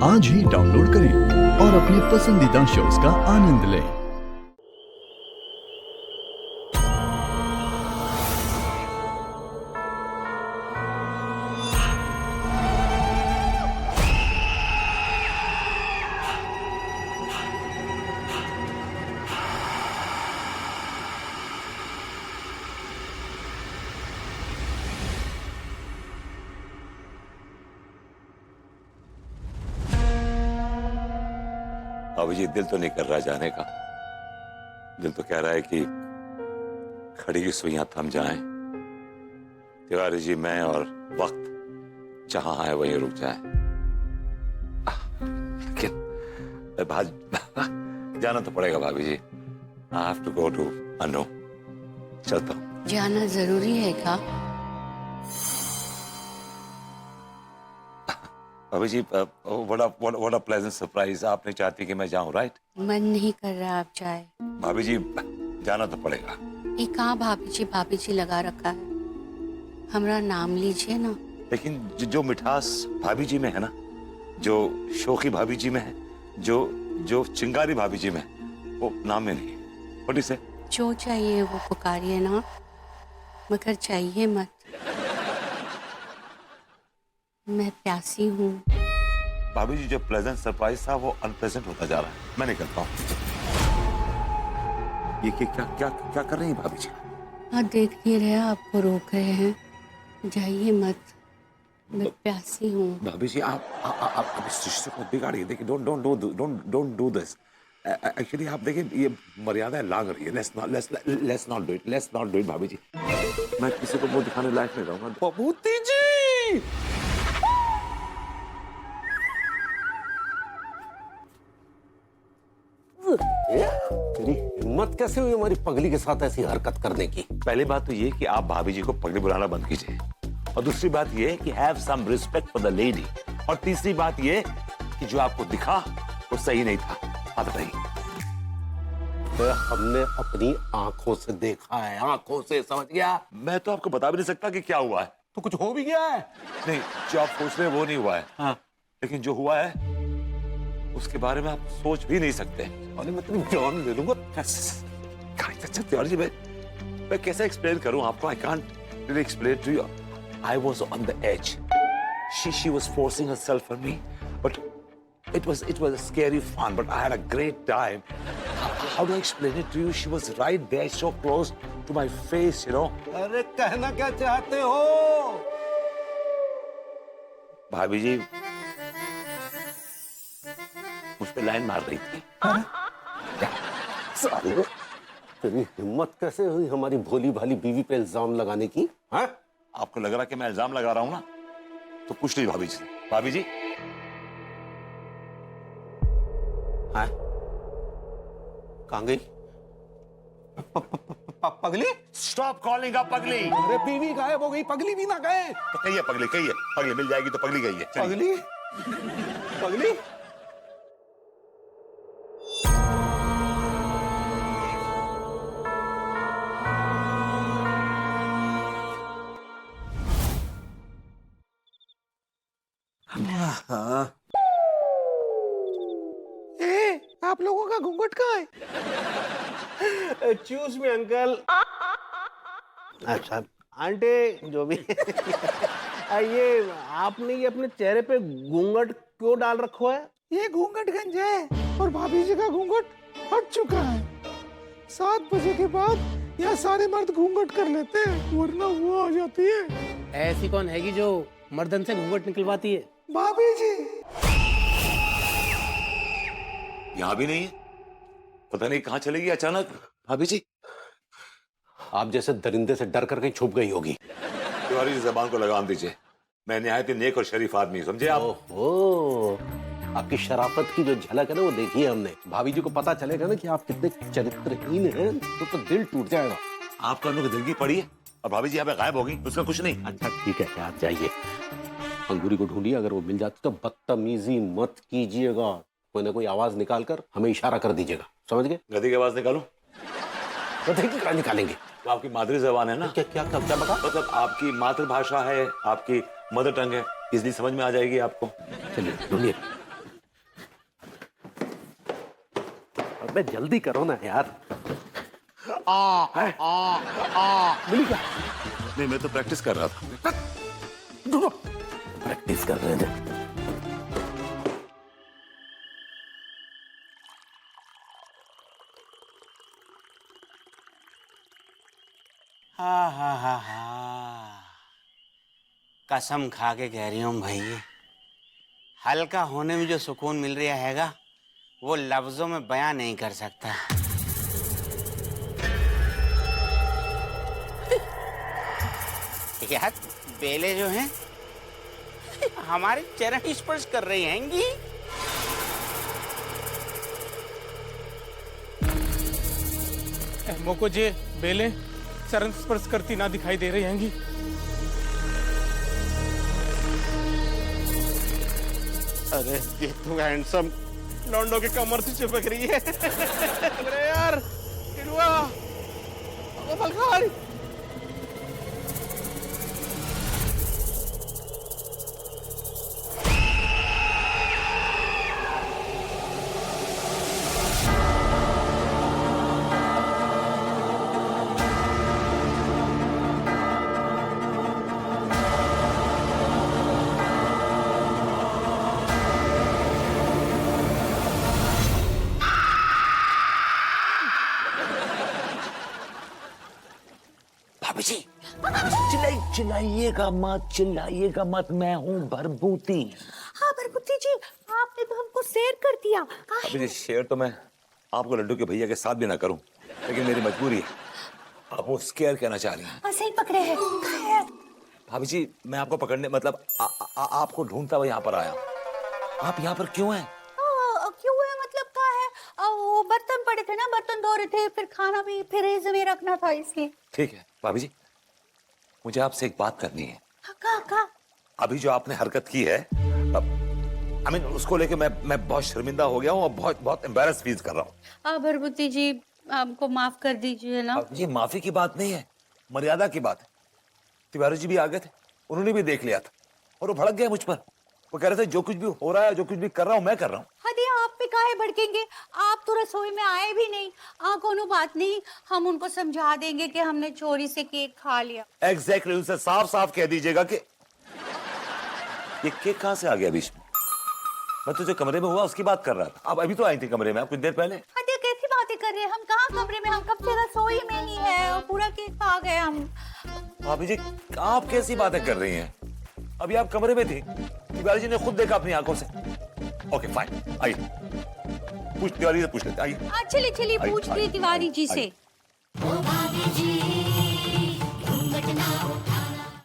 आज ही डाउनलोड करें और अपने पसंदीदा शोज का आनंद लें। अभिजीत दिल तो नहीं कर रहा जाने का। दिल तो कह रहा है कि खड़ी की सुइयां थम जाएं, तिवारी जी मैं और वक्त जहां है वहीं रुक जाए। लेकिन जाना तो पड़ेगा भाभी जी। I have to go to Anu. चलता हूं। जाना जरूरी है क्या? भाभी जी व्हाट अ प्लेजेंट सरप्राइज। आप नहीं चाहती कि मैं जाऊं, राइट? मन नहीं कर रहा आप जाए। भाभी जी जाना तो पड़ेगा। ये कहाँ भाभी जी लगा रखा है। हमारा नाम लीजिए ना। लेकिन जो मिठास भाभी जी में है ना, जो शोखी भाभी जी में है, जो चिंगारी भाभी जी में है, वो नाम में नहीं है। What is it? जो चाहिए वो पुकारिए ना, मगर चाहिए मत। मैं प्यासी हूँ। भाभी जी जो प्लेजेंट सरप्राइज था वो अनप्लेजेंट होता जा रहा है। मैं नहीं करता हूँ। ये क्या क्या क्या कर रही हैं भाभी जी? आप देख नहीं रहे, आपको रोक रहे हैं। जाइए मत, मैं प्यासी हूँ। भाभी जी आप इस रिश्ते को बिगाड़िए। देखिए डोंट डू दिस। एक्चुअली आप देखिए ये मर्यादा लांग रही है। लेट्स नॉट डू इट भाभी जी। मैं किसी को मुंह दिखाने लायक नहीं रहूंगा। बबूती जी, तेरी हिम्मत कैसे हुई हमारी पगली के साथ ऐसी हरकत करने की? पहली बात तो ये कि आप भाभी जी को पगड़ी बुलाना बंद कीजिए, और दूसरी बात ये कि have some respect for the lady, और तीसरी बात ये कि जो आपको दिखा वो सही नहीं था। आप बताइए। हमने अपनी आंखों से देखा है, आंखों से, समझ गया? मैं तो आपको बता भी नहीं सकता कि क्या हुआ है। तो कुछ हो भी गया है? नहीं, जो आप सोच रहे हैं वो नहीं हुआ है। हाँ। लेकिन जो हुआ है उसके बारे में आप सोच भी नहीं सकते। अरे मैं तेरी जान ले लूंगा। तिवारी जी मैं कैसे एक्सप्लेन करूं आपको? I can't really explain to you. I was on the edge. She was forcing herself for me, but it was a scary fun, but I had a great time. How do I explain it to you? She was right there, so close to my face, you know. अरे कहना क्या चाहते हो? भाभी जी मुझ पे line मार रही थी। साले, तेरी हिम्मत कैसे हुई हमारी भोली भाली बीवी पे इल्जाम लगाने की? हाँ? आपको लग रहा कि मैं इल्जाम लगा रहा हूं ना, तो पूछ लीजिए भाभी जी। भाभी जी हाँ? कहाँ गई? पगली? स्टॉप कॉलिंग अप पगली। अरे बीवी गायब हो गई, पगली भी ना गए। तो कही है पगली मिल जाएगी तो पगली गई है। चलिए। पगली? पगली? हाँ। आप लोगों का घूंघट कहाँ है? चूज में अंकल। अच्छा आंटी जो भी। ये आपने ये अपने चेहरे पे घूंघट क्यों डाल रखो है? ये घूंघटगंज है और भाभी जी का घूंघट हट चुका है। 7 बजे के बाद यहाँ सारे मर्द घूंघट कर लेते हैं, वरना वो आ जाती है। ऐसी कौन हैगी जो मर्दन से घूंघट निकलवाती है? भाभी जी। यहां भी नहीं है। पता नहीं कहां चलेगी अचानक भाभी जी। आप जैसे दरिंदे से डर कर कहीं छुप गई होगी। तिवारी जी जबान को लगाम दीजिए। मैं निहायत ही नेक और शरीफ आदमी, समझे आप? ओहो, आपकी शराफत की जो झलक है ना वो देखी है हमने। भाभी जी को पता चलेगा ना कि आप कितने चरित्रहीन हैं तो दिल टूट जाएगा। आपका उनको दिल की पड़ी है और भाभी जी यहाँ पे गायब हो गई, उसका कुछ नहीं। अच्छा ठीक है, आप जाइए, अंगूरी को ढूंढिए। अगर वो मिल जाती तो बदतमीजी मत कीजिएगा। कोई ना कोई आवाज निकाल कर हमें इशारा कर दीजिएगा, समझ गए? गधी की आवाज निकालूं? गधे की कहाँ निकालेंगे? तो आपकी मादरी जबान है ना। क्या क्या क्या, क्या बता? मतलब आपकी मातृभाषा है, आपकी मदर टंग है, इसलिए समझ में आ जाएगी आपको। चलिए ढूंढिए। अबे जल्दी करो ना यार। मिली क्या? नहीं, मैं तो प्रैक्टिस कर रहा था। प्रैक्टिस कर रहे थे। हा। कसम खा के कह रही हूँ भाई, हल्का होने में जो सुकून मिल रहा हैगा वो लफ्जों में बयां नहीं कर सकता। यार बेले जो हैं हमारे चरण स्पर्श कर रही हैंगी। मोको जे बेले चरण स्पर्श करती ना दिखाई दे रही हैंगी। अरे ये तो हैंडसम लौंडो की कमर से चिपक रही है। अरे यार किड़ुआ, अबे मलखारी। भाभी जी, चिल्लाइएगा मत, मैं हूँ भरभूति। हाँ भरभूति जी, आपने तो हमको शेयर कर दिया। भाभी जी, शेयर तो मैं आपको लड्डू के भैया के साथ भी ना करूं, लेकिन मेरी मजबूरी है। आप वो स्केयर कहना चाह रही हैं। सही पकड़े हैं। भाभी जी, मैं आपको पकड़ने मतलब आपको ढूंढता हुआ यहाँ पर आया। आप यहाँ पर क्यों हैं? क्यों है मतलब क्या है? वो बर्तन पड़े थे ना, बर्तन धो रहे थे, फिर खाना भी फ्रिज में रखना था इसलिए। ठीक है भाभी जी, मुझे आपसे एक बात करनी है। का? अभी जो आपने हरकत की है, I mean, उसको लेके मैं बहुत शर्मिंदा हो गया हूँ और बहुत एम्बैरस फील कर रहा हूँ। भरभूति जी, हमको माफ कर दीजिए ना। ये माफी की बात नहीं है, मर्यादा की बात है। तिवारी जी भी आ गए थे, उन्होंने भी देख लिया था और वो भड़क गए मुझ पर। वो कह रहे थे जो कुछ भी हो रहा है, जो कुछ भी कर रहा हूँ, मैं कर रहा हूँ। हदी, आप पे काहे भड़केंगे? आप तो रसोई में आए भी नहीं। कोनो बात नहीं, हम उनको समझा देंगे कि हमने चोरी से केक खा लिया। एग्जैक्टली, उनसे साफ साफ कह दीजिएगा कि ये केक कहाँ से आ गया बीच में। मैं तो जो कमरे में हुआ उसकी बात कर रहा था। अब अभी तो आई थी कमरे में, आप कुछ देर पहले। हदी, कैसी बातें कर रहे हैं? हम कहाँ कमरे में, हम कब से रसोई में ही है और पूरा केक खा गए हम। भाभी जी, आप कैसी बातें कर रही हैं? अभी आप कमरे में थी, तिवारी जी ने खुद देखा अपनी आंखों से। ओके फाइन, आइए तिवारी से पूछ लेते। आइए चलिए पूछ लिए तिवारी जी से।